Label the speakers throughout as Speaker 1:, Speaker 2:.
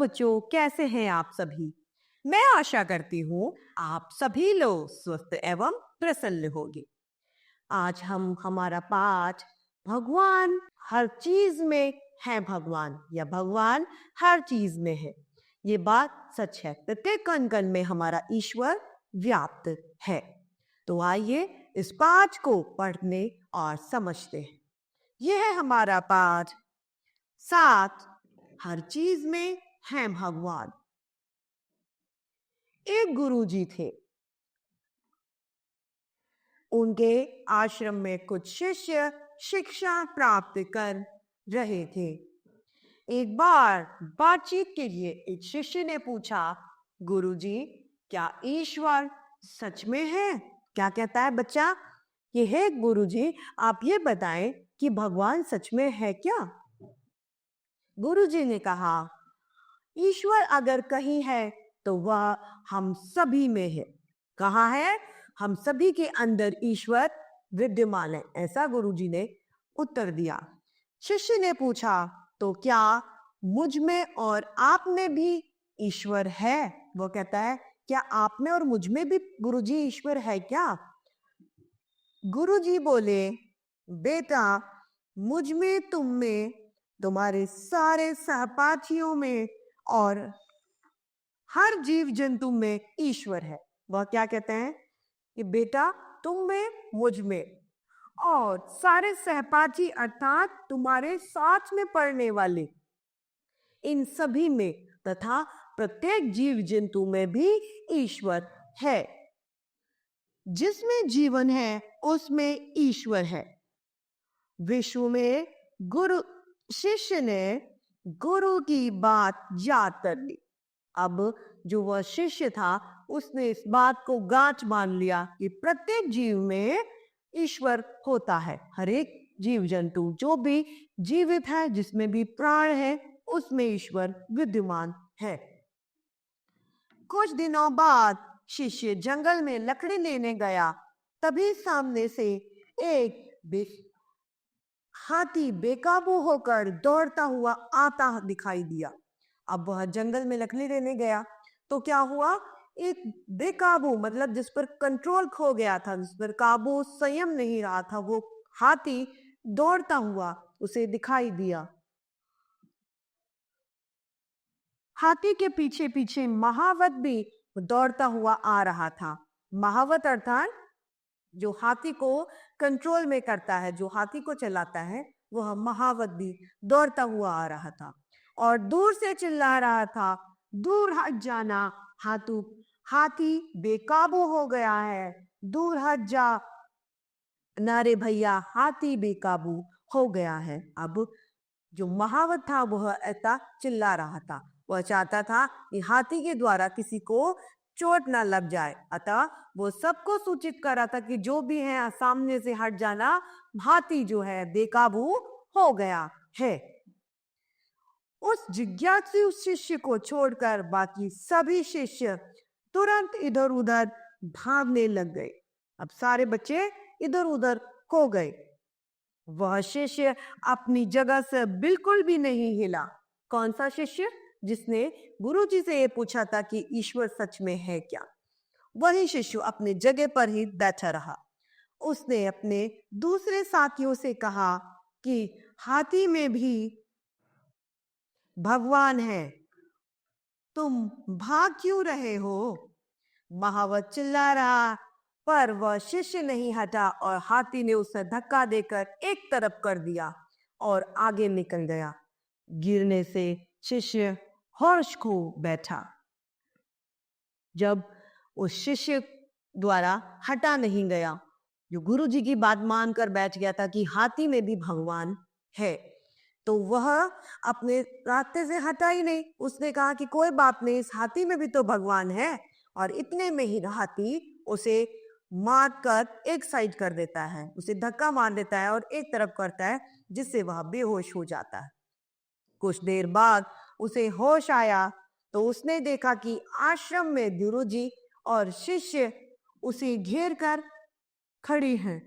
Speaker 1: बच्चों, कैसे हैं आप सभी? मैं आशा करती हूँ आप सभी लोग स्वस्थ एवं प्रसन्न होंगे। आज हम हमारा पाठ भगवान हर चीज में है भगवान या भगवान हर चीज में है, ये बात सच है। प्रत्येक कण कण में हमारा ईश्वर व्याप्त है। तो आइए इस पाठ को पढ़ने और समझते हैं। यह है हमारा पाठ 7, हर चीज में है भगवान। एक गुरुजी थे। उनके आश्रम में कुछ शिष्य शिक्षा प्राप्त कर रहे थे। एक बार बातचीत के लिए एक शिष्य ने पूछा, गुरुजी, क्या ईश्वर सच में है? क्या कहता है बच्चा? ये है गुरुजी, आप ये बताएं कि भगवान सच में है क्या? गुरुजी ने कहा, ईश्वर अगर कहीं है तो वह हम सभी में है। कहाँ है? हम सभी के अंदर ईश्वर विद्यमान है, ऐसा गुरुजी ने उत्तर दिया। शिष्य ने पूछा, तो क्या मुझ में और आप में भी ईश्वर है? वो कहता है, क्या आप में और मुझ में भी गुरुजी ईश्वर है क्या? गुरुजी बोले, बेटा, मुझ में, तुम में, तुम्हारे सारे सहपाठियों में और हर जीव जंतु में ईश्वर है। वह क्या कहते हैं कि बेटा, तुम में, मुझ में और सारे सहपाठी अर्थात तुम्हारे साथ में पढ़ने वाले, इन सभी में तथा प्रत्येक जीव जंतु में भी ईश्वर है। जिसमें जीवन है उसमें ईश्वर है। विश्व में गुरु शिष्य ने गुरु की बात याद कर ली। अब जो वह शिष्य था उसने इस बात को गांठ बांध लिया कि प्रत्येक जीव में ईश्वर होता है। हर एक जीव जंतु जो भी जीवित है, जिसमें भी प्राण है, उसमें ईश्वर विद्यमान है। कुछ दिनों बाद शिष्य जंगल में लकड़ी लेने गया। तभी सामने से एक हाथी बेकाबू होकर दौड़ता हुआ आता दिखाई दिया। अब वह जंगल में लकड़ी लेने गया तो क्या हुआ, एक बेकाबू मतलब जिस पर कंट्रोल खो गया था, जिस पर काबू संयम नहीं रहा था, वो हाथी दौड़ता हुआ उसे दिखाई दिया। हाथी के पीछे पीछे महावत भी दौड़ता हुआ आ रहा था। महावत अर्थात जो हाथी को कंट्रोल में करता है, जो हाथी को चलाता है, वह महावत भी दौड़ता हुआ आ रहा था और दूर से चिल्ला रहा था, दूर हट जाना हाथी बेकाबू हो गया है, दूर हट जा। नारे भैया, हाथी बेकाबू हो गया है। अब जो महावत था वह ऐसा चिल्ला रहा था, वह चाहता था कि हाथी के द्वारा किसी को चोट ना लग जाए, अतः वो सबको सूचित कर रहा था कि जो भी है सामने से हट जाना, हाथी जो है बेकाबू हो गया है। उस जिज्ञासु शिष्य को छोड़कर बाकी सभी शिष्य तुरंत इधर उधर भागने लग गए। अब सारे बच्चे इधर उधर खो गए। वह शिष्य अपनी जगह से बिल्कुल भी नहीं हिला। कौन सा शिष्य? जिसने गुरुजी से ये पूछा था कि ईश्वर सच में है क्या। वही शिष्य अपनी जगह पर ही बैठा रहा। उसने अपने दूसरे साथियों से कहा कि हाथी में भी भगवान है, तुम भाग क्यों रहे हो? महावत चिल्ला रहा, पर वह शिष्य नहीं हटा और हाथी ने उसे धक्का देकर एक तरफ कर दिया और आगे निकल गया। गिरने से शिष्य होश खो बैठा। जब उस शिष्य द्वारा हटा नहीं गया, जो गुरुजी की बात मानकर बैठ गया था कि हाथी में भी भगवान है, तो वह अपने रास्ते से हटा ही नहीं। उसने कहा कि कोई बात नहीं, इस हाथी में भी तो भगवान है। और इतने में ही हाथी उसे मार कर एक साइड कर देता है, उसे धक्का मार देता है और एक तरफ करता है, जिससे वह बेहोश हो जाता है। कुछ देर बाद उसे होश आया तो उसने देखा कि आश्रम में गुरुजी और शिष्य उसे घेर कर खड़ी हैं।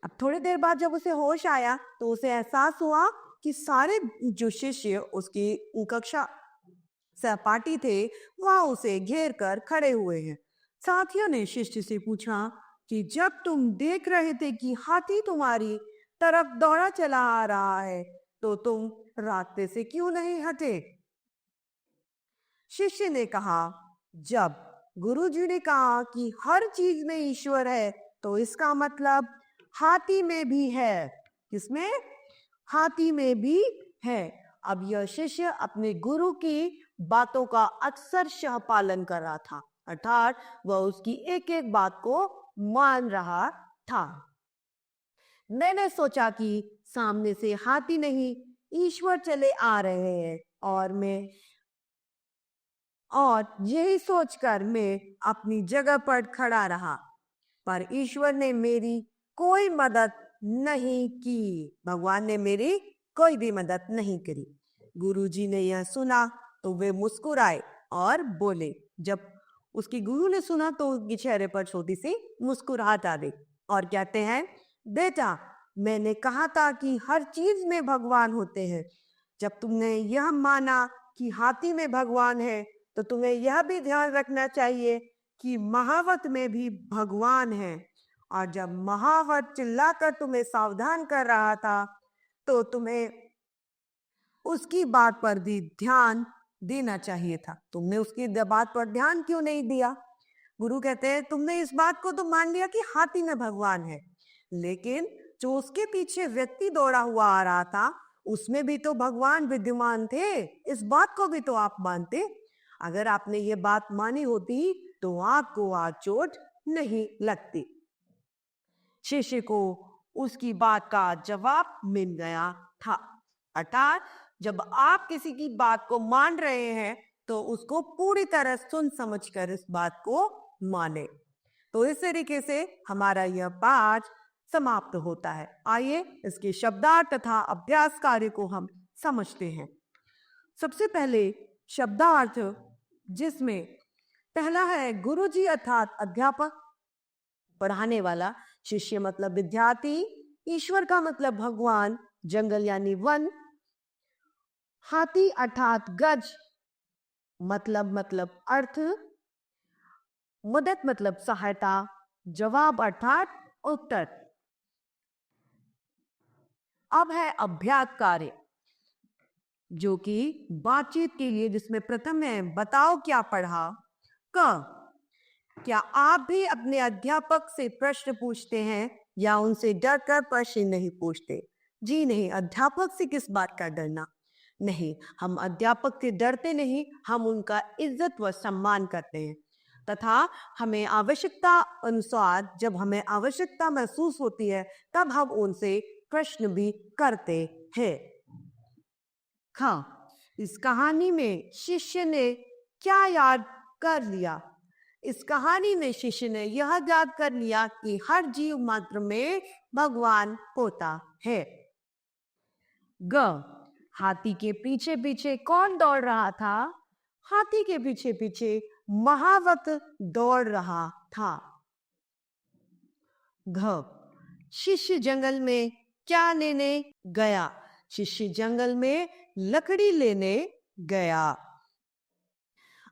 Speaker 1: अब थोड़ी देर बाद जब उसे होश आया तो उसे एहसास हुआ कि सारे जो शिष्य उसकी कक्षा सहपाठी थे वह उसे घेर कर खड़े हुए हैं। साथियों ने शिष्य से पूछा कि जब तुम देख रहे थे कि हाथी तुम्हारी तरफ दौड़ा चला आ रहा है तो तुम रास्ते से क्यों नहीं हटे? शिष्य ने कहा, जब गुरुजी ने कहा कि हर चीज में ईश्वर है तो इसका मतलब हाथी में भी है। किसमें? हाथी में भी है। अब यह शिष्य अपने गुरु की बातों का अक्षरशः पालन कर रहा था, अर्थात वह उसकी एक एक बात को मान रहा था। मैंने सोचा कि सामने से हाथी नहीं ईश्वर चले आ रहे हैं और यही सोचकर मैं अपनी जगह पर खड़ा रहा, पर ईश्वर ने मेरी कोई मदद नहीं की। भगवान ने मेरी कोई भी मदद नहीं करी। गुरुजी ने यह सुना तो वे मुस्कुराए और बोले। जब उसकी गुरु ने सुना तो उनके चेहरे पर छोटी सी मुस्कुराहट आ गई और कहते हैं, बेटा मैंने कहा था कि हर चीज में भगवान होते हैं। जब तुमने यह माना कि हाथी में भगवान है तो तुम्हें यह भी ध्यान रखना चाहिए कि महावत में भी भगवान है। और जब महावत चिल्लाकर तुम्हें सावधान कर रहा था तो तुम्हें उसकी बात पर भी ध्यान देना चाहिए था। तुमने उसकी बात पर ध्यान क्यों नहीं दिया? गुरु कहते हैं, तुमने इस बात को तो मान लिया कि हाथी में भगवान है, लेकिन जो उसके पीछे व्यक्ति दौड़ा हुआ आ रहा था उसमें भी तो भगवान विद्यमान थे। इस बात को भी तो आप मानते। अगर आपने ये बात मानी होती तो आपको आज चोट नहीं लगती। शिष्य को उसकी बात का जवाब मिल गया था। अर्थात जब आप किसी की बात को मान रहे हैं तो उसको पूरी तरह सुन समझकर इस बात को माने। तो इस तरीके से हमारा यह पाठ समाप्त होता है। आइए इसके शब्दार्थ तथा अभ्यास कार्य को हम समझते हैं। सबसे पहले शब्दार्थ, जिसमें पहला है गुरुजी अर्थात अध्यापक, पढ़ाने वाला, शिष्य मतलब विद्यार्थी, ईश्वर का मतलब भगवान, जंगल यानी वन, हाथी अर्थात गज मतलब अर्थ, मदद मतलब सहायता, जवाब अर्थात उत्तर। अब है अभ्यास कार्य, जो कि बातचीत के लिए, जिसमें प्रथम है बताओ क्या पढ़ा। क्या आप भी अपने अध्यापक से प्रश्न पूछते हैं या उनसे डर कर प्रश्न नहीं पूछते? जी नहीं, अध्यापक से किस बात का डरना? नहीं, हम अध्यापक से डरते नहीं, हम उनका इज्जत व सम्मान करते हैं तथा हमें आवश्यकता अनुसार, जब हमें आवश्यकता महसूस होती है तब हम उनसे प्रश्न भी करते हैं। हाँ, इस कहानी में शिष्य ने क्या याद कर लिया? इस कहानी में शिष्य ने यह याद कर लिया कि हर जीव मात्र में भगवान होता है। हाथी के पीछे पीछे कौन दौड़ रहा था? हाथी के पीछे पीछे महावत दौड़ रहा था। शिष्य जंगल में क्या लेने गया? शिष्य जंगल में लकड़ी लेने गया।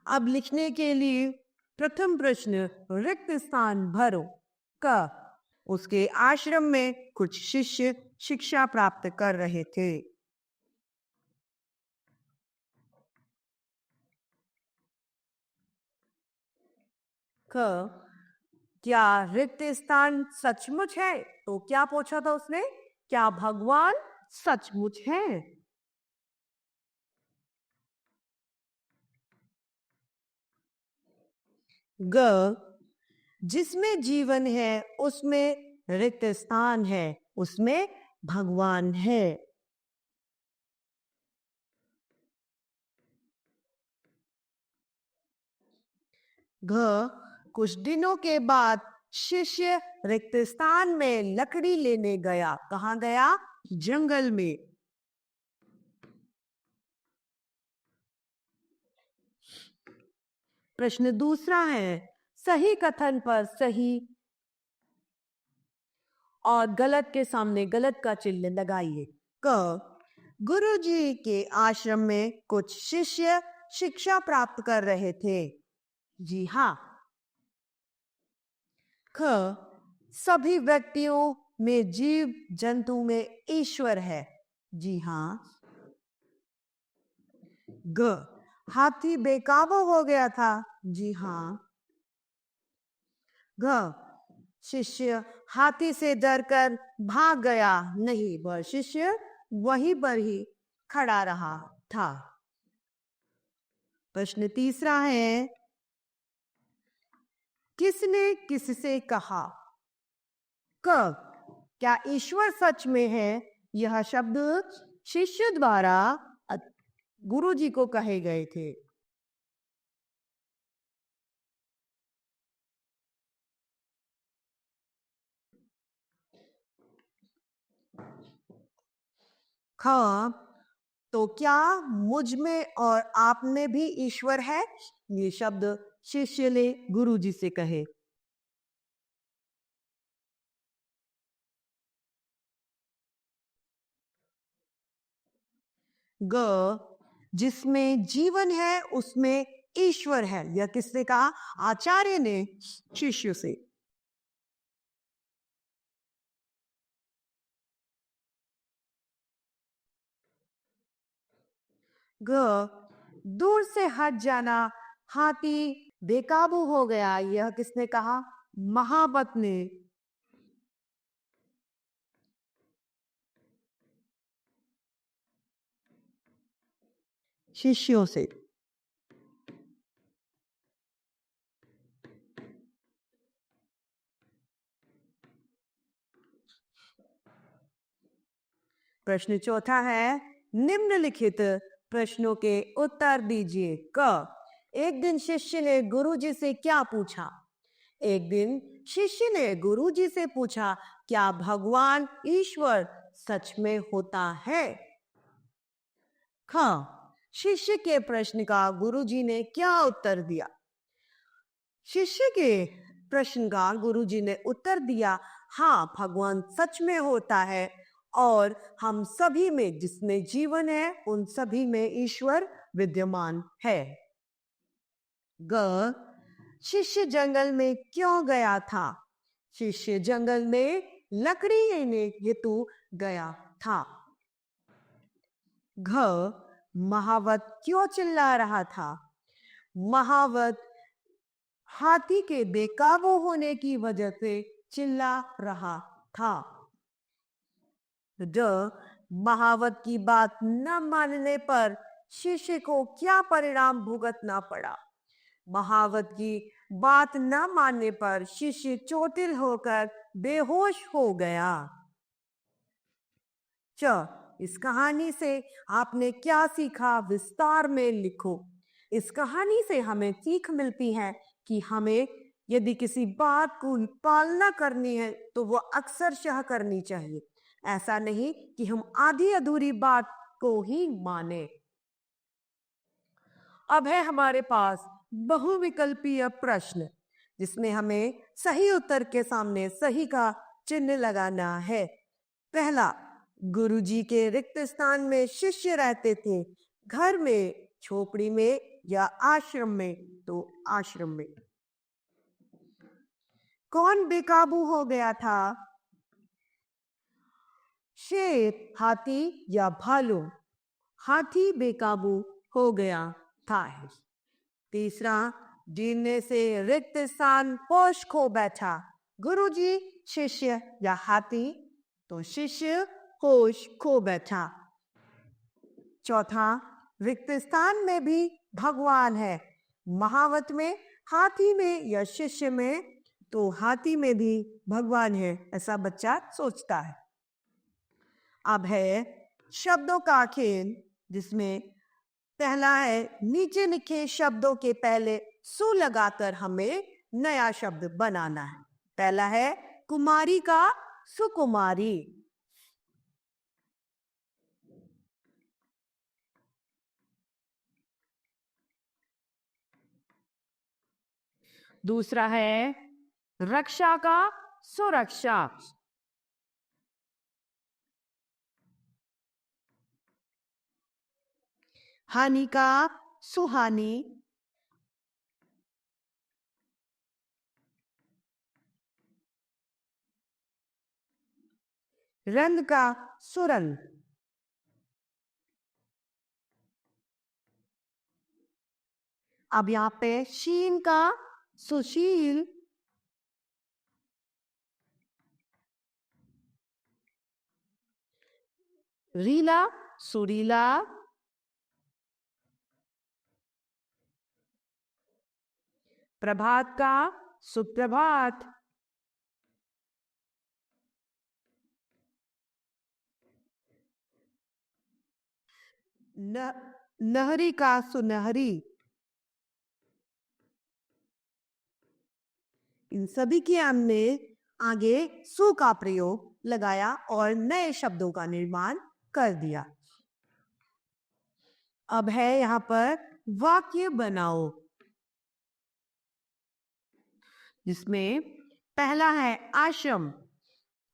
Speaker 1: अब लिखने के लिए प्रथम प्रश्न, रिक्त स्थान भरो। उसके आश्रम में कुछ शिष्य शिक्षा प्राप्त कर रहे थे। क्या रिक्त स्थान सचमुच है? तो क्या पूछा था उसने? क्या भगवान सचमुच है? जिसमें जीवन है उसमें रिक्त स्थान है, उसमें भगवान है। कुछ दिनों के बाद शिष्य रिक्त स्थान में लकड़ी लेने गया। कहाँ गया? जंगल में। प्रश्न दूसरा है, सही कथन पर सही और गलत के सामने गलत का चिन्ह लगाइए। गुरुजी के आश्रम में कुछ शिष्य शिक्षा प्राप्त कर रहे थे। जी हाँ। ख, सभी व्यक्तियों में जीव जंतु में ईश्वर है। जी हाँ। ग, हाथी बेकाबू हो गया था। जी हाँ। घ, शिष्य हाथी से डरकर भाग गया नहीं, वह शिष्य वहीं पर ही खड़ा रहा था। प्रश्न तीसरा है, किसने किससे कहा? क, क्या ईश्वर सच में है? यह शब्द शिष्य द्वारा गुरुजी को कहे गए थे। ख, तो क्या मुझ में और आप में भी ईश्वर है? ये शब्द शिष्य ने गुरुजी से कहे। ग, जिसमें जीवन है उसमें ईश्वर है। यह किसने कहा? आचार्य ने शिष्य से। ग, दूर से हट जाना, हाथी बेकाबू हो गया। यह किसने कहा? महावत ने। शिष्यों से। प्रश्न चौथा है, निम्नलिखित प्रश्नों के उत्तर दीजिए। क, एक दिन शिष्य ने गुरुजी से क्या पूछा? एक दिन शिष्य ने गुरुजी से पूछा, क्या भगवान ईश्वर सच में होता है? ख, शिष्य के प्रश्न का गुरुजी ने क्या उत्तर दिया? शिष्य के प्रश्न का गुरुजी ने उत्तर दिया, हाँ, भगवान सच में होता है और हम सभी में जिसमें जीवन है उन सभी में ईश्वर विद्यमान है। ग, शिष्य जंगल में क्यों गया था? शिष्य जंगल में लकड़ी लेने हेतु गया था। घ, महावत क्यों चिल्ला रहा था? महावत हाथी के बेकाबू होने की वजह से चिल्ला रहा था। ड, महावत की बात न मानने पर शिष्य को क्या परिणाम भुगतना पड़ा? महावत की बात न मानने पर शिष्य चोटिल होकर बेहोश हो गया। च, इस कहानी से आपने क्या सीखा? विस्तार में लिखो। इस कहानी से हमें सीख मिलती है कि हमें यदि किसी बात को पालना करनी है तो वो अक्सरशः करनी चाहिए। ऐसा नहीं कि हम आधी अधूरी बात को ही माने। अब है हमारे पास बहुविकल्पीय प्रश्न, जिसमें हमें सही उत्तर के सामने सही का चिन्ह लगाना है। पहला, गुरुजी के रिक्त स्थान में शिष्य रहते थे, घर में, झोपड़ी में या आश्रम में? तो आश्रम में। कौन बेकाबू हो गया था? शेर, हाथी या भालू? हाथी बेकाबू हो गया था। तीसरा, जीने से रिक्त स्थान होश खो बैठा, गुरुजी, शिष्य या हाथी? तो शिष्य होश खो बैठा। चौथा, रिक्त स्थान में भी भगवान है, महावत में, हाथी में या शिष्य में? तो हाथी में भी भगवान है, ऐसा बच्चा सोचता है। अब है शब्दों का खेल, जिसमें पहला है, नीचे लिखे शब्दों के पहले सु लगाकर हमें नया शब्द बनाना है। पहला है कुमारी का सुकुमारी। दूसरा है रक्षा का सुरक्षा। हानि का सुहानी, रंग का सुरंग, अब यहाँ पे शीन का सुशील, रीला सुरीला, प्रभात का सुप्रभात, नहरी का सुनहरी। इन सभी के हमने आगे सु का प्रयोग लगाया और नए शब्दों का निर्माण कर दिया। अब है यहाँ पर वाक्य बनाओ, जिसमें पहला है आश्रम।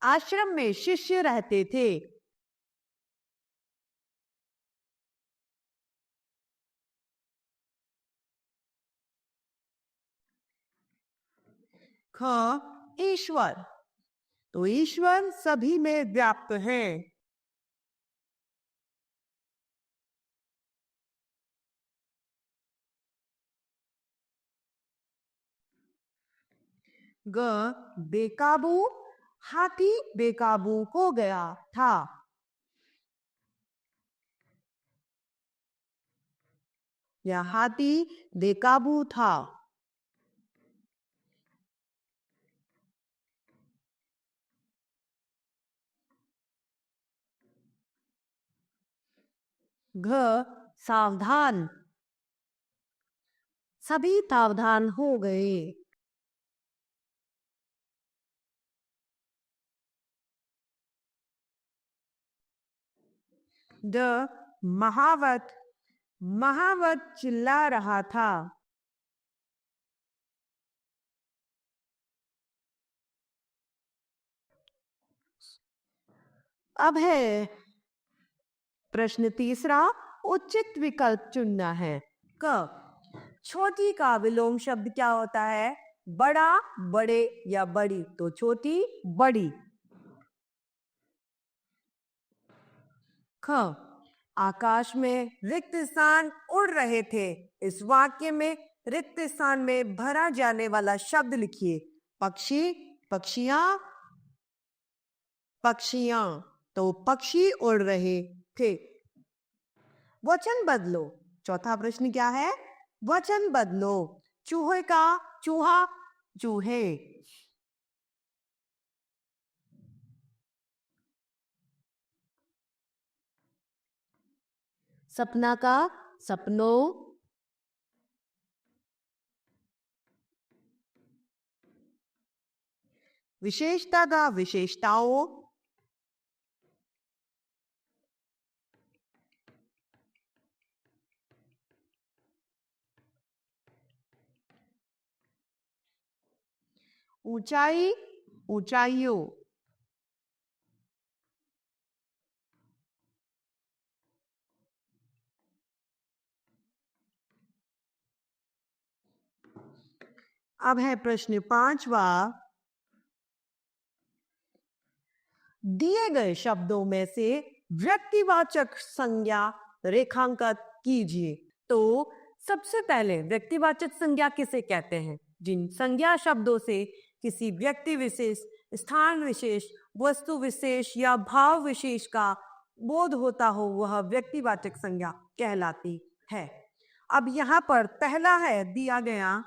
Speaker 1: आश्रम में शिष्य रहते थे। ख ईश्वर, तो ईश्वर सभी में व्याप्त है। ग बेकाबू, हाथी बेकाबू हो गया था। या हाथी बेकाबू था। घ सावधान, सभी सावधान हो गए। ड महावत, महावत चिल्ला रहा था। अब है प्रश्न तीसरा, उचित विकल्प चुनना है। क छोटी का विलोम शब्द क्या होता है? बड़ा, बड़े या बड़ी, तो छोटी बड़ी। ख आकाश में रिक्त स्थान उड़ रहे थे। इस वाक्य में रिक्त स्थान में भरा जाने वाला शब्द लिखिए। पक्षी, पक्षियां, पक्षियां, तो पक्षी उड़ रहे थे। वचन बदलो। चौथा प्रश्न क्या है? वचन बदलो। चूहे का चूहा, चूहे। सपना का सपनों, विशेषता का विशेषताओं, ऊंचाई, ऊंचाइयों। अब है प्रश्न पांचवा। दिए गए शब्दों में से व्यक्तिवाचक संज्ञा रेखांकित कीजिए। तो सबसे पहले व्यक्तिवाचक संज्ञा किसे कहते हैं? जिन संज्ञा शब्दों से किसी व्यक्ति विशेष, स्थान विशेष, वस्तु विशेष या भाव विशेष का बोध होता हो, वह व्यक्तिवाचक संज्ञा कहलाती है। अब यहाँ पर पहला है दिया गया,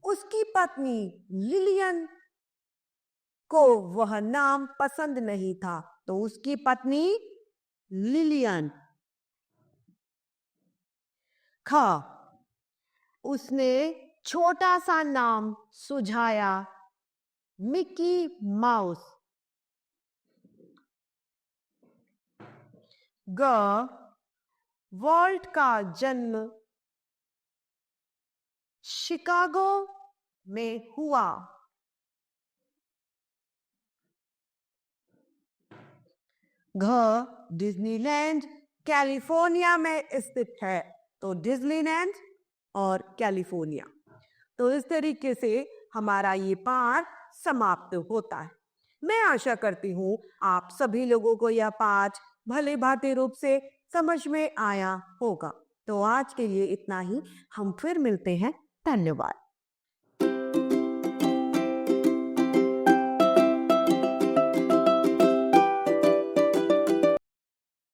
Speaker 1: उसकी पत्नी लिलियन को वह नाम पसंद नहीं था। तो उसकी पत्नी लिलियन। ख उसने छोटा सा नाम सुझाया, मिकी माउस। ग वॉल्ट का जन्म शिकागो में हुआ। घ डिज्नीलैंड कैलिफोर्निया में स्थित है। तो डिज्नीलैंड और कैलिफोर्निया। तो इस तरीके से हमारा ये पाठ समाप्त होता है। मैं आशा करती हूँ आप सभी लोगों को यह पाठ भले भांति रूप से समझ में आया होगा। तो आज के लिए इतना ही, हम फिर मिलते हैं। धन्यवाद।